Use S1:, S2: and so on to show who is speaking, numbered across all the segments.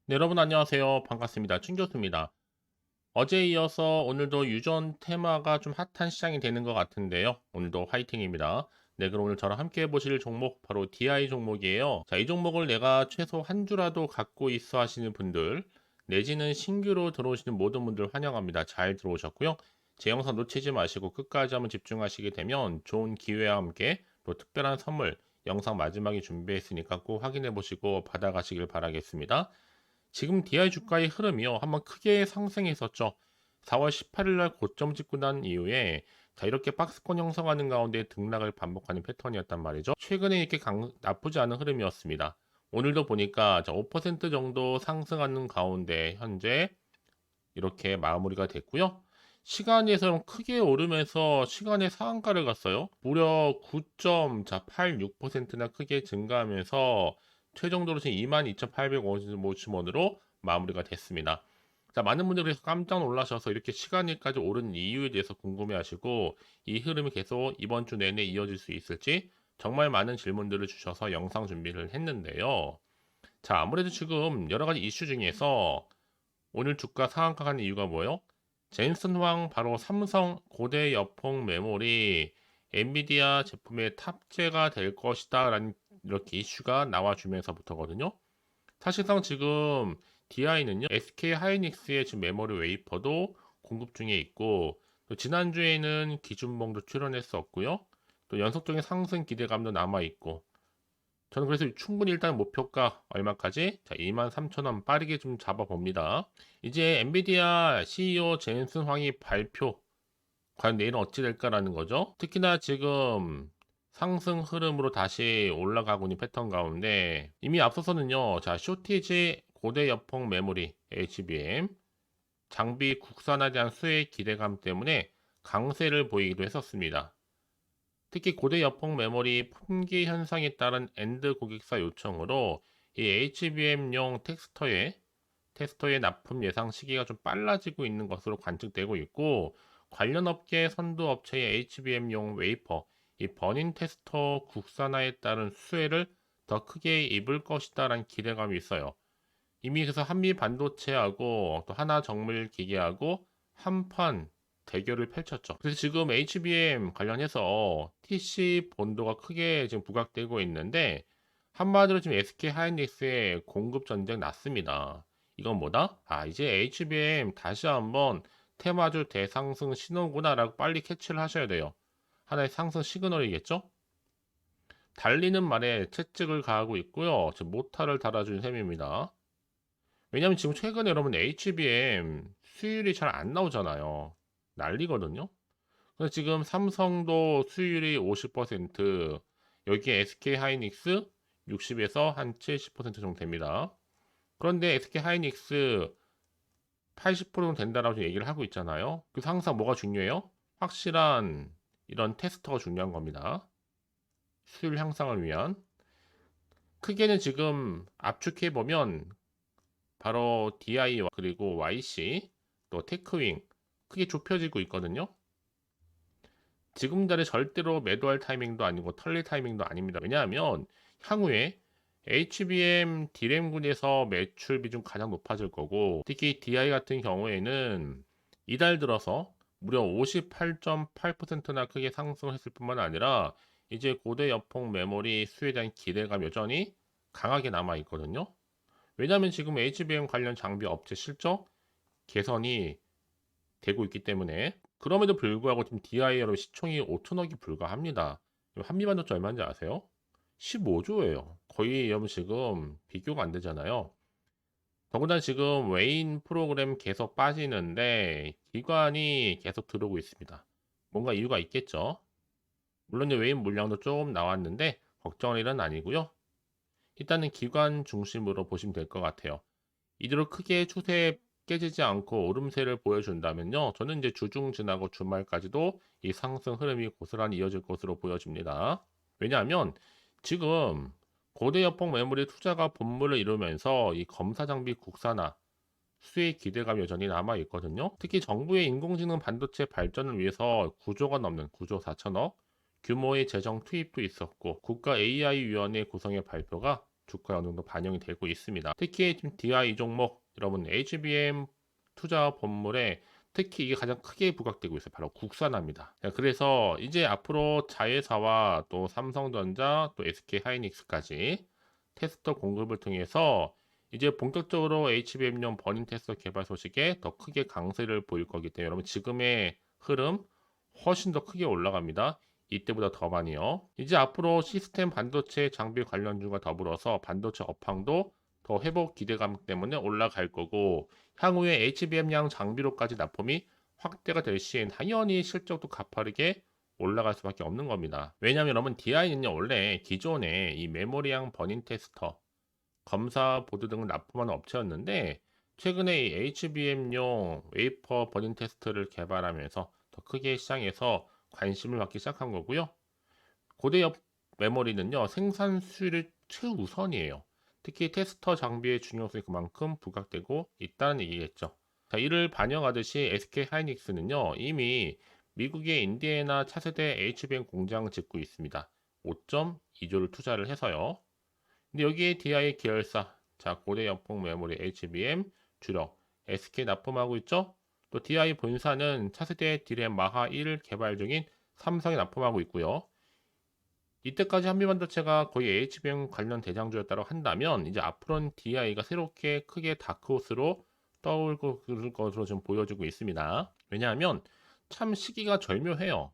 S1: 네, 여러분 안녕하세요. 반갑습니다. 춘 교수입니다. 어제에 이어서 오늘도 유전 테마가 좀 핫한 시장이 되는 것 같은데요. 오늘도 화이팅입니다. 네, 그럼 오늘 저랑 함께 해보실 종목 바로 DI 종목이에요. 자, 이 종목을 내가 최소 한 주라도 갖고 있어 하시는 분들 내지는 신규로 들어오시는 모든 분들 환영합니다. 잘 들어오셨고요. 제 영상 놓치지 마시고 끝까지 한번 집중하시게 되면 좋은 기회와 함께 또 특별한 선물 영상 마지막에 준비했으니까 꼭 확인해 보시고 받아가시길 바라겠습니다. 지금 DI 주가의 흐름이요. 한번 크게 상승했었죠. 4월 18일 날 고점 찍고 난 이후에 자 이렇게 박스권 형성하는 가운데 등락을 반복하는 패턴이었단 말이죠. 최근에 이렇게 나쁘지 않은 흐름이었습니다. 오늘도 보니까 5% 정도 상승하는 가운데 현재 이렇게 마무리가 됐고요. 시간에서 크게 오르면서 시간의 상한가를 갔어요. 무려 9.86%나 크게 증가하면서 최종적으로 지금 22,850원으로 마무리가 됐습니다. 자, 많은 분들이 그래서 깜짝 놀라셔서 이렇게 시간이까지 오른 이유에 대해서 궁금해 하시고 이 흐름이 계속 이번 주 내내 이어질 수 있을지 정말 많은 질문들을 주셔서 영상 준비를 했는데요. 자, 아무래도 지금 여러 가지 이슈 중에서 오늘 주가 상한가 간 이유가 뭐예요? 젠슨 황 바로 삼성 고대 여폭 메모리 엔비디아 제품에 탑재가 될 것이다 라는 이렇게 이슈가 나와주면서부터거든요. 사실상 지금 DI는요 SK 하이닉스의 지금 메모리 웨이퍼도 공급 중에 있고 또 지난주에는 기준봉도 출현했었고요. 또 연속적인 상승 기대감도 남아 있고 저는 그래서 충분히 일단 목표가 얼마까지? 자, 23,000원 빠르게 좀 잡아봅니다. 이제 엔비디아 CEO 젠슨 황이 발표, 과연 내일은 어찌 될까라는 거죠. 특히나 지금 상승 흐름으로 다시 올라가고 있는 패턴 가운데 이미 앞서서는요, 자, 쇼티지 고대 여폭 메모리 HBM 장비 국산화에 대한 수혜 기대감 때문에 강세를 보이기도 했었습니다. 특히 고대 여폭 메모리 품귀 현상에 따른 엔드 고객사 요청으로 이 HBM용 테스터의 납품 예상 시기가 좀 빨라지고 있는 것으로 관측되고 있고 관련 업계 선두 업체의 HBM용 웨이퍼 이 버닌 테스터 국산화에 따른 수혜를 더 크게 입을 것이다라는 기대감이 있어요. 이미 그래서 한미 반도체하고 또 하나 정밀 기계하고 한판 대결을 펼쳤죠. 그래서 지금 HBM 관련해서 TC 본도가 크게 지금 부각되고 있는데 한마디로 지금 SK 하이닉스의 공급 전쟁 났습니다. 이건 뭐다? 아, 이제 HBM 다시 한번 테마주 대상승 신호구나라고 빨리 캐치를 하셔야 돼요. 하나의 상승 시그널이겠죠? 달리는 말에 채찍을 가하고 있고요. 지금 모타를 달아준 셈입니다. 왜냐면 지금 최근에 여러분 HBM 수율이 잘 안 나오잖아요. 난리거든요. 그래서 지금 삼성도 수율이 50%, 여기에 SK 하이닉스 60에서 한 70% 정도 됩니다. 그런데 SK 하이닉스 80% 된다라고 얘기를 하고 있잖아요. 그래서 항상 뭐가 중요해요? 확실한 이런 테스터가 중요한 겁니다. 수율 향상을 위한. 크게는 지금 압축해 보면 바로 DI와 그리고 YC 또 테크윙 크게 좁혀지고 있거든요. 지금 자리 절대로 매도할 타이밍도 아니고 털릴 타이밍도 아닙니다. 왜냐하면 향후에 HBM D램군에서 매출 비중 가장 높아질 거고 특히 DI 같은 경우에는 이달 들어서 무려 58.8%나 크게 상승했을 뿐만 아니라 이제 고대 여폭 메모리 수에 대한 기대감 여전히 강하게 남아 있거든요. 왜냐하면 지금 HBM 관련 장비 업체 실적 개선이 되고 있기 때문에 그럼에도 불구하고 지금 DI로 시총이 5천억이 불과합니다. 한미반도체 얼마인지 아세요? 15조예요. 거의 여러분 지금 비교가 안 되잖아요. 더군다나 지금 웨인 프로그램 계속 빠지는데 기관이 계속 들어오고 있습니다. 뭔가 이유가 있겠죠. 물론 웨인 물량도 좀 나왔는데 걱정할 일은 아니고요. 일단은 기관 중심으로 보시면 될 것 같아요. 이대로 크게 추세 깨지지 않고 오름세를 보여준다면요. 저는 이제 주중 지나고 주말까지도 이 상승 흐름이 고스란히 이어질 것으로 보여집니다. 왜냐하면 지금 고대 여폭 메모리 투자가 본물을 이루면서 이 검사 장비 국산화 수혜 기대감 여전히 남아 있거든요. 특히 정부의 인공지능 반도체 발전을 위해서 9조가 넘는 9조 4천억 규모의 재정 투입도 있었고 국가 AI 위원회 구성의 발표가 주가에 어느 정도 반영이 되고 있습니다. 특히 지금 DI 종목 여러분 HBM 투자 본물에 특히 이게 가장 크게 부각되고 있어요. 바로 국산화입니다. 자, 그래서 이제 앞으로 자회사와 또 삼성전자 또 SK 하이닉스까지 테스터 공급을 통해서 이제 본격적으로 HBM용 버닝 테스터 개발 소식에 더 크게 강세를 보일 거기 때문에 여러분 지금의 흐름 훨씬 더 크게 올라갑니다. 이때보다 더 많이요. 이제 앞으로 시스템 반도체 장비 관련주가 더불어서 반도체 업황도 더 회복 기대감 때문에 올라갈 거고 향후에 HBM량 장비로까지 납품이 확대가 될 시엔 당연히 실적도 가파르게 올라갈 수밖에 없는 겁니다. 왜냐하면 여러분 DI는요 원래 기존에 이 메모리형 버닝 테스터 검사 보드 등을 납품하는 업체였는데 최근에 이 HBM용 웨이퍼 버닝 테스트를 개발하면서 더 크게 시장에서 관심을 받기 시작한 거고요. 고대엽 메모리는요 생산 수율이 최우선이에요. 특히 테스터 장비의 중요성이 그만큼 부각되고 있다는 얘기겠죠. 자, 이를 반영하듯이 SK 하이닉스는요 이미 미국의 인디애나 차세대 HBM 공장을 짓고 있습니다. 5.2조를 투자를 해서요. 근데 여기에 DI 계열사, 자 고대 연폭 메모리 HBM 주력 SK 납품하고 있죠. 또 DI 본사는 차세대 디램 마하 1 개발 중인 삼성에 납품하고 있고요. 이때까지 한미반도체가 거의 HBM 관련 대장주였다고 한다면 이제 앞으로는 DI가 새롭게 크게 다크호스로 떠오르고 그럴 것으로 좀 보여지고 있습니다. 왜냐하면 참 시기가 절묘해요.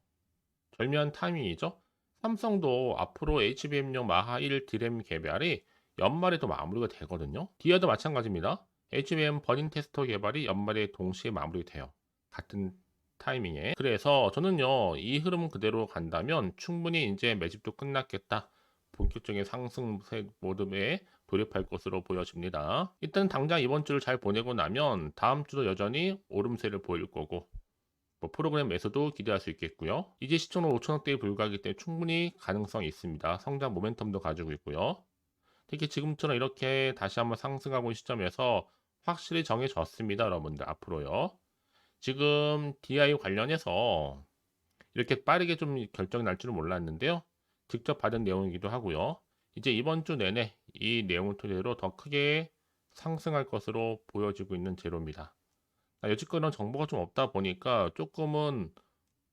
S1: 절묘한 타이밍이죠. 삼성도 앞으로 HBM용 마하 1 디램 개발이 연말에도 마무리가 되거든요. 디아도 마찬가지입니다. HBM 버닝 테스터 개발이 연말에 동시에 마무리돼요. 같은 타이밍에. 그래서 저는요, 이 흐름 그대로 간다면 충분히 이제 매집도 끝났겠다. 본격적인 상승세 모드에 돌입할 것으로 보여집니다. 일단 당장 이번 주를 잘 보내고 나면 다음 주도 여전히 오름세를 보일 거고 뭐 프로그램 매수도 기대할 수 있겠고요. 이제 시총은 5천억대에 불과하기 때문에 충분히 가능성이 있습니다. 성장 모멘텀도 가지고 있고요. 특히 지금처럼 이렇게 다시 한번 상승하고 있는 시점에서 확실히 정해졌습니다. 여러분들 앞으로요. 지금 DI 관련해서 이렇게 빠르게 좀 결정이 날 줄은 몰랐는데요. 직접 받은 내용이기도 하고요. 이제 이번 주 내내 이 내용을 토대로 더 크게 상승할 것으로 보여지고 있는 재료입니다. 여지껏은 정보가 좀 없다 보니까 조금은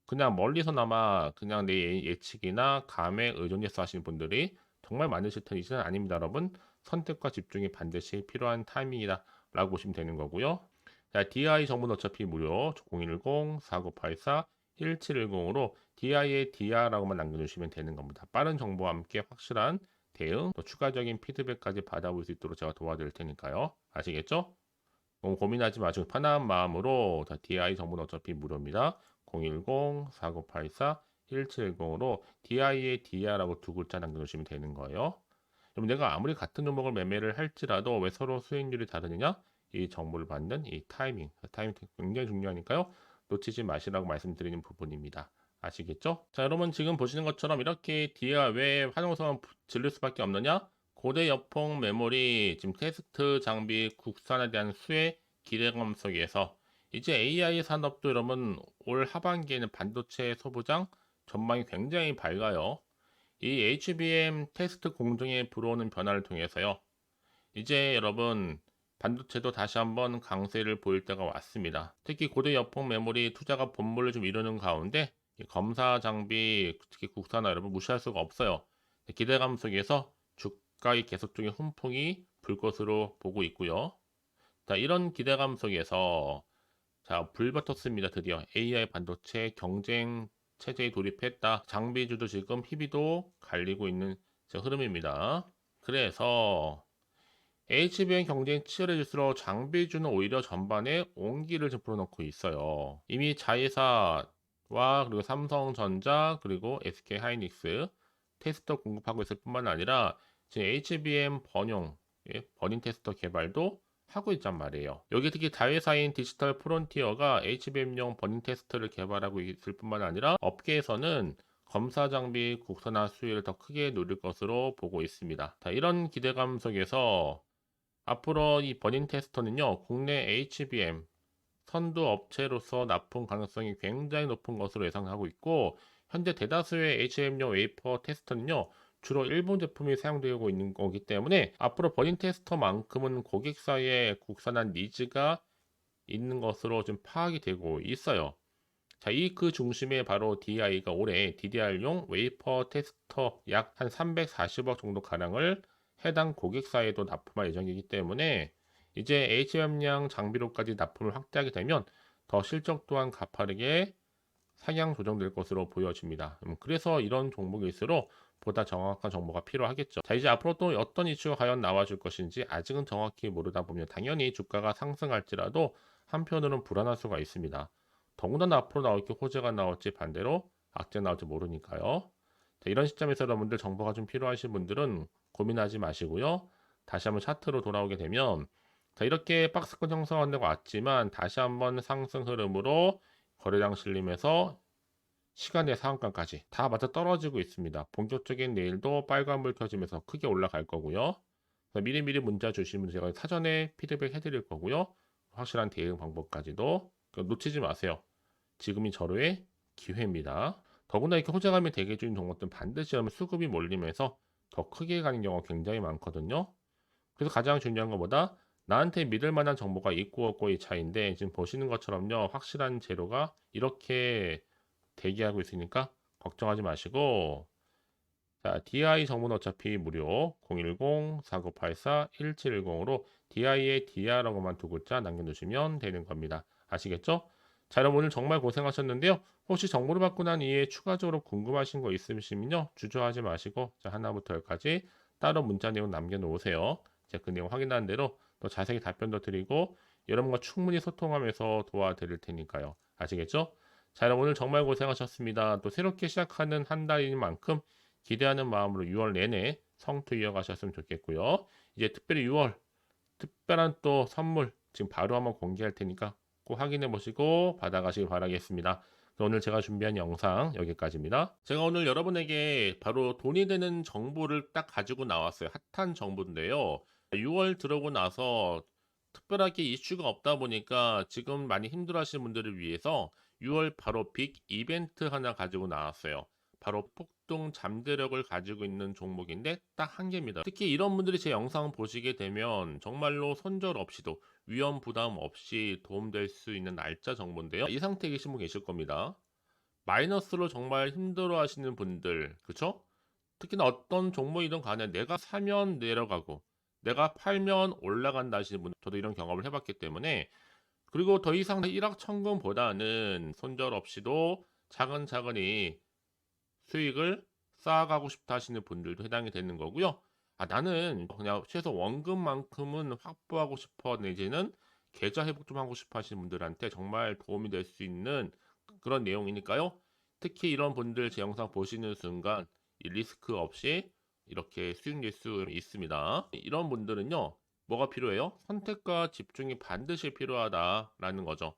S1: 그냥 멀리서나마 그냥 내 예측이나 감에 의존해서 하시는 분들이 정말 많으실 텐지는 아닙니다, 여러분. 선택과 집중이 반드시 필요한 타이밍이다 라고 보시면 되는 거고요. 자, DI 정보는 어차피 무료 010-4984-1710으로 DI의 DI라고만 남겨주시면 되는 겁니다. 빠른 정보와 함께 확실한 대응, 또 추가적인 피드백까지 받아볼 수 있도록 제가 도와드릴 테니까요. 아시겠죠? 너무 고민하지 마시고 편안한 마음으로 DI 정보는 어차피 무료입니다. 010-4984-1710으로 DI의 DI라고 두 글자 남겨주시면 되는 거예요. 그럼 내가 아무리 같은 종목을 매매를 할지라도 왜 서로 수익률이 다르느냐? 이 정보를 받는 이 타이밍 굉장히 중요하니까요. 놓치지 마시라고 말씀드리는 부분입니다. 아시겠죠? 자, 여러분 지금 보시는 것처럼 이렇게 DI 왜 환영성을 질릴 수밖에 없느냐? 고대 여폭 메모리 지금 테스트 장비 국산에 대한 수혜 기대감 속에서 이제 AI 산업도 여러분 올 하반기에는 반도체 소부장 전망이 굉장히 밝아요. 이 HBM 테스트 공정에 불어오는 변화를 통해서요. 이제 여러분 반도체도 다시 한번 강세를 보일 때가 왔습니다. 특히 고대 여폭 메모리 투자가 본물을 좀 이루는 가운데 검사 장비 특히 국산화 여러분 무시할 수가 없어요. 기대감 속에서 주가의 계속적인 훈풍이 불 것으로 보고 있고요. 자, 이런 기대감 속에서 자, 불붙었습니다. 드디어 AI 반도체 경쟁 체제에 돌입했다. 장비주도 지금 희비도 갈리고 있는 흐름입니다. 그래서 HBM 경쟁이 치열해질수록 장비주는 오히려 전반에 온기를 좀 불어넣고 있어요. 이미 자회사와 그리고 삼성전자 그리고 SK 하이닉스 테스터 공급하고 있을 뿐만 아니라 지금 HBM 번용 버닝 테스터 개발도 하고 있단 말이에요. 여기 특히 자회사인 디지털 프론티어가 HBM용 버닝 테스터를 개발하고 있을 뿐만 아니라 업계에서는 검사 장비 국산화 수요를 더 크게 노릴 것으로 보고 있습니다. 자, 이런 기대감 속에서 앞으로 이 버닝 테스터는요, 국내 HBM 선두 업체로서 납품 가능성이 굉장히 높은 것으로 예상하고 있고, 현재 대다수의 HBM용 웨이퍼 테스터는요, 주로 일본 제품이 사용되고 있는 거기 때문에 앞으로 버닝 테스터만큼은 고객 사이에 국산한 니즈가 있는 것으로 좀 파악이 되고 있어요. 자, 이 그 중심에 바로 DI가 올해 DDR용 웨이퍼 테스터 약 한 340억 정도 가량을 해당 고객사에도 납품할 예정이기 때문에 이제 HBM량 장비로까지 납품을 확대하게 되면 더 실적 또한 가파르게 상향 조정될 것으로 보여집니다. 그래서 이런 종목일수록 보다 정확한 정보가 필요하겠죠. 자, 이제 앞으로 또 어떤 이슈가 과연 나와줄 것인지 아직은 정확히 모르다 보면 당연히 주가가 상승할지라도 한편으로는 불안할 수가 있습니다. 더군다나 앞으로 나올 게 호재가 나올지 반대로 악재가 나올지 모르니까요. 자, 이런 시점에서 여러분들 정보가 좀 필요하신 분들은 고민하지 마시고요. 다시 한번 차트로 돌아오게 되면 자, 이렇게 박스권 형성한다고 왔지만 다시 한번 상승 흐름으로 거래량 실림에서 시간의 상한가까지 다 맞아 떨어지고 있습니다. 본격적인 내일도 빨간불 켜지면서 크게 올라갈 거고요. 미리미리 문자 주시면 제가 사전에 피드백 해드릴 거고요. 확실한 대응 방법까지도 놓치지 마세요. 지금이 절호의 기회입니다. 더구나 이렇게 호재감이 대기 중인 종목들은 반드시 하면 수급이 몰리면서 더 크게 가는 경우가 굉장히 많거든요. 그래서 가장 중요한 것보다 나한테 믿을 만한 정보가 있고 없고의 차이인데 지금 보시는 것처럼요. 확실한 재료가 이렇게 대기하고 있으니까 걱정하지 마시고 자, DI 정보는 어차피 무료 010-4984-1710으로 DI에 DI라고만 두 글자 남겨두시면 되는 겁니다. 아시겠죠? 자, 여러분 오늘 정말 고생하셨는데요. 혹시 정보를 받고 난 이후에 추가적으로 궁금하신 거 있으시면요. 주저하지 마시고 자, 하나부터 열까지 따로 문자 내용 남겨놓으세요. 제가 그 내용 확인한 대로 또 자세히 답변도 드리고 여러분과 충분히 소통하면서 도와드릴 테니까요. 아시겠죠? 자, 여러분 오늘 정말 고생하셨습니다. 또 새롭게 시작하는 한 달인 만큼 기대하는 마음으로 6월 내내 성투 이어가셨으면 좋겠고요. 이제 특별히 6월 특별한 또 선물 지금 바로 한번 공개할 테니까 꼭 확인해 보시고 받아가시길 바라겠습니다. 오늘 제가 준비한 영상 여기까지입니다. 제가 오늘 여러분에게 바로 돈이 되는 정보를 딱 가지고 나왔어요. 핫한 정보인데요. 6월 들어오고 나서 특별하게 이슈가 없다 보니까 지금 많이 힘들어하시는 분들을 위해서 6월 바로 빅 이벤트 하나 가지고 나왔어요. 바로 폭등 잠재력을 가지고 있는 종목인데 딱 한 개입니다. 특히 이런 분들이 제 영상 보시게 되면 정말로 손절 없이도 위험 부담 없이 도움될 수 있는 날짜 정보인데요. 이 상태에 계신 분 계실 겁니다. 마이너스로 정말 힘들어 하시는 분들, 그쵸? 특히나 어떤 종목이든 간에 내가 사면 내려가고 내가 팔면 올라간다 하시는 분, 저도 이런 경험을 해봤기 때문에 그리고 더 이상 일확천금보다는 손절 없이도 차근차근히 수익을 쌓아가고 싶다 하시는 분들도 해당이 되는 거고요. 아, 나는 그냥 최소 원금만큼은 확보하고 싶어 내지는 계좌 회복 좀 하고 싶어 하시는 분들한테 정말 도움이 될 수 있는 그런 내용이니까요. 특히 이런 분들 제 영상 보시는 순간 이 리스크 없이 이렇게 수익 낼 수 있습니다. 이런 분들은요. 뭐가 필요해요? 선택과 집중이 반드시 필요하다라는 거죠.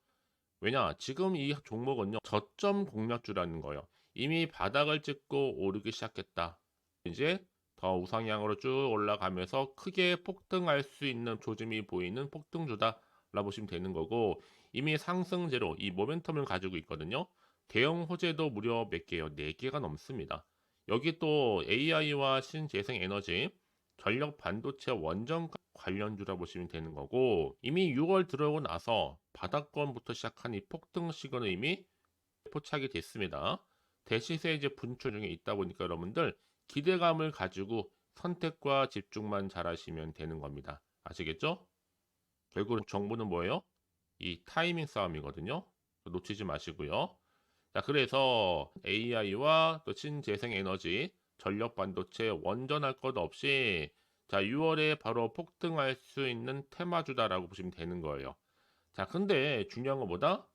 S1: 왜냐? 지금 이 종목은요. 저점 공략주라는 거예요. 이미 바닥을 찍고 오르기 시작했다. 이제 더 우상향으로 쭉 올라가면서 크게 폭등할 수 있는 조짐이 보이는 폭등주다라고 보시면 되는 거고 이미 상승제로 이 모멘텀을 가지고 있거든요. 대형 호재도 무려 몇 개요? 4개가 넘습니다. 여기 또 AI와 신재생 에너지, 전력 반도체 원전 관련주라 보시면 되는 거고 이미 6월 들어오고 나서 바닥권부터 시작한 이 폭등 시그널 이미 포착이 됐습니다. 대시세 이제 분출 중에 있다 보니까 여러분들 기대감을 가지고 선택과 집중만 잘하시면 되는 겁니다. 아시겠죠? 결국 정보는 뭐예요? 이 타이밍 싸움이거든요. 놓치지 마시고요. 자, 그래서 AI와 또 신재생 에너지, 전력 반도체 원전할 것 없이 자, 6월에 바로 폭등할 수 있는 테마주다라고 보시면 되는 거예요. 자, 근데 중요한 것보다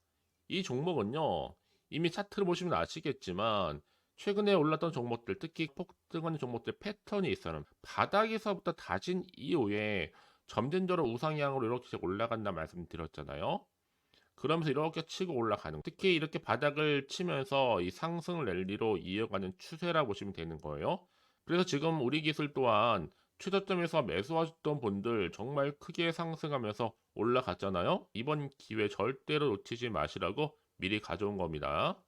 S1: 이 종목은요. 이미 차트를 보시면 아시겠지만 최근에 올랐던 종목들, 특히 폭등하는 종목들 패턴이 있어요. 바닥에서부터 다진 이후에 점진적으로 우상향으로 이렇게 올라간다 말씀드렸잖아요. 그러면서 이렇게 치고 올라가는 특히 이렇게 바닥을 치면서 이 상승 랠리로 이어가는 추세라 보시면 되는 거예요. 그래서 지금 우리 기술 또한 최저점에서 매수하셨던 분들 정말 크게 상승하면서 올라갔잖아요. 이번 기회 절대로 놓치지 마시라고 미리 가져온 겁니다.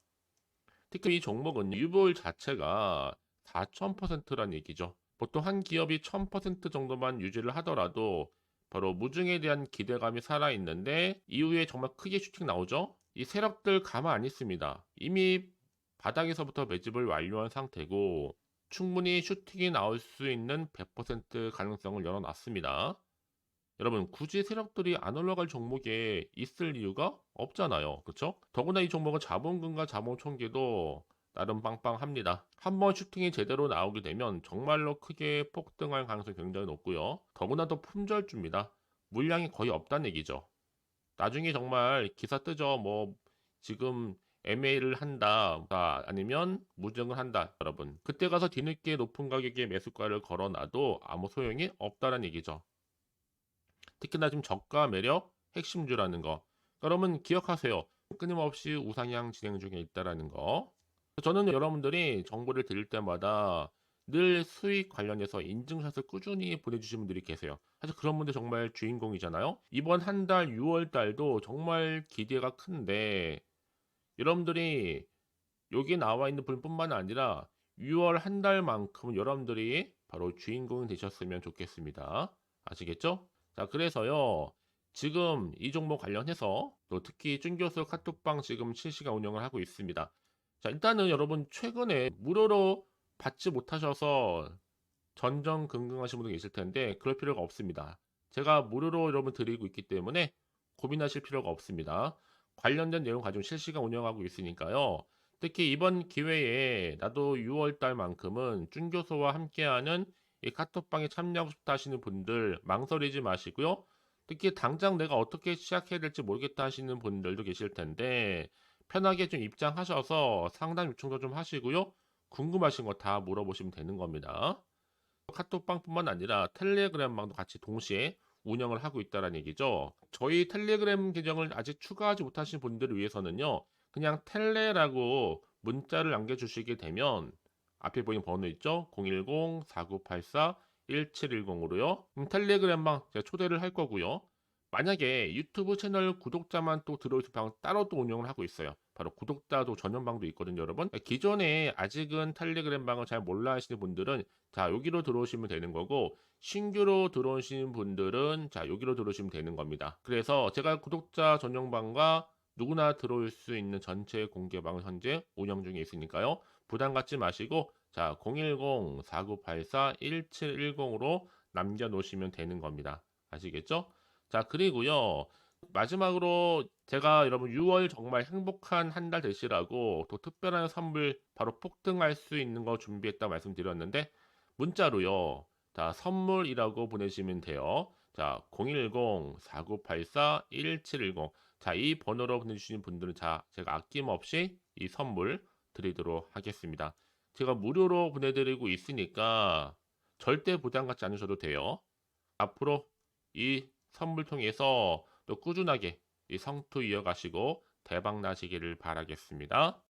S1: 특히 이 종목은 유볼 자체가 4,000%라는 얘기죠. 보통 한 기업이 1,000% 정도만 유지를 하더라도 바로 무증에 대한 기대감이 살아있는데 이후에 정말 크게 슈팅 나오죠. 이 세력들 가만 안 있습니다. 이미 바닥에서부터 매집을 완료한 상태고 충분히 슈팅이 나올 수 있는 100% 가능성을 열어놨습니다. 여러분 굳이 세력들이 안 올라갈 종목에 있을 이유가 없잖아요. 그쵸? 더구나 이 종목은 자본금과 자본 총계도 나름 빵빵합니다. 한번 슈팅이 제대로 나오게 되면 정말로 크게 폭등할 가능성이 굉장히 높고요. 더구나 더 품절주입니다. 물량이 거의 없다는 얘기죠. 나중에 정말 기사 뜨죠. 뭐 지금 MA를 한다, 아니면 무증을 한다, 여러분. 그때 가서 뒤늦게 높은 가격에 매수가를 걸어놔도 아무 소용이 없다는 얘기죠. 특히나 지금 저가 매력 핵심주라는 거. 여러분 기억하세요. 끊임없이 우상향 진행 중에 있다라는 거. 저는 여러분들이 정보를 드릴 때마다 늘 수익 관련해서 인증샷을 꾸준히 보내주신 분들이 계세요. 사실 그런 분들 정말 주인공이잖아요. 이번 한 달 6월 달도 정말 기대가 큰데 여러분들이 여기 나와 있는 분뿐만 아니라 6월 한 달만큼은 여러분들이 바로 주인공이 되셨으면 좋겠습니다. 아시겠죠? 자, 그래서요. 지금 이 종목 관련해서 또 특히 준교수 카톡방 지금 실시간 운영을 하고 있습니다. 자, 일단은 여러분 최근에 무료로 받지 못하셔서 전전긍긍하신 분도 계실 텐데 그럴 필요가 없습니다. 제가 무료로 여러분 드리고 있기 때문에 고민하실 필요가 없습니다. 관련된 내용 가지고 실시간 운영하고 있으니까요. 특히 이번 기회에 나도 6월 달만큼은 준교수와 함께하는 이 카톡방에 참여하고 싶다 하시는 분들 망설이지 마시고요. 특히 당장 내가 어떻게 시작해야 될지 모르겠다 하시는 분들도 계실 텐데 편하게 좀 입장하셔서 상담 요청도 좀 하시고요. 궁금하신 거 다 물어보시면 되는 겁니다. 카톡방뿐만 아니라 텔레그램방도 같이 동시에 운영을 하고 있다는 얘기죠. 저희 텔레그램 계정을 아직 추가하지 못하신 분들을 위해서는요. 그냥 텔레라고 문자를 남겨주시게 되면 앞에 보이는 번호 있죠? 010-4984-1710으로요. 텔레그램방 제가 초대를 할 거고요. 만약에 유튜브 채널 구독자만 또 들어오실 방 따로 또 운영을 하고 있어요. 바로 구독자도 전용방도 있거든요, 여러분. 기존에 아직은 텔레그램 방을 잘 몰라 하시는 분들은 자, 여기로 들어오시면 되는 거고 신규로 들어오시는 분들은 자, 여기로 들어오시면 되는 겁니다. 그래서 제가 구독자 전용방과 누구나 들어올 수 있는 전체 공개방을 현재 운영 중에 있으니까요. 부담 갖지 마시고 자, 010-4984-1710으로 남겨놓으시면 되는 겁니다. 아시겠죠? 자, 그리고요. 마지막으로 제가 여러분 6월 정말 행복한 한 달 되시라고 또 특별한 선물 바로 폭등할 수 있는 거 준비했다 말씀드렸는데 문자로요. 자, 선물이라고 보내시면 돼요. 자, 010-4984-1710. 자, 이 번호로 보내주시는 분들은 자, 제가 아낌없이 이 선물 드리도록 하겠습니다. 제가 무료로 보내드리고 있으니까 절대 부담 갖지 않으셔도 돼요. 앞으로 이 선물 통해서 또 꾸준하게 이 성투 이어가시고 대박 나시기를 바라겠습니다.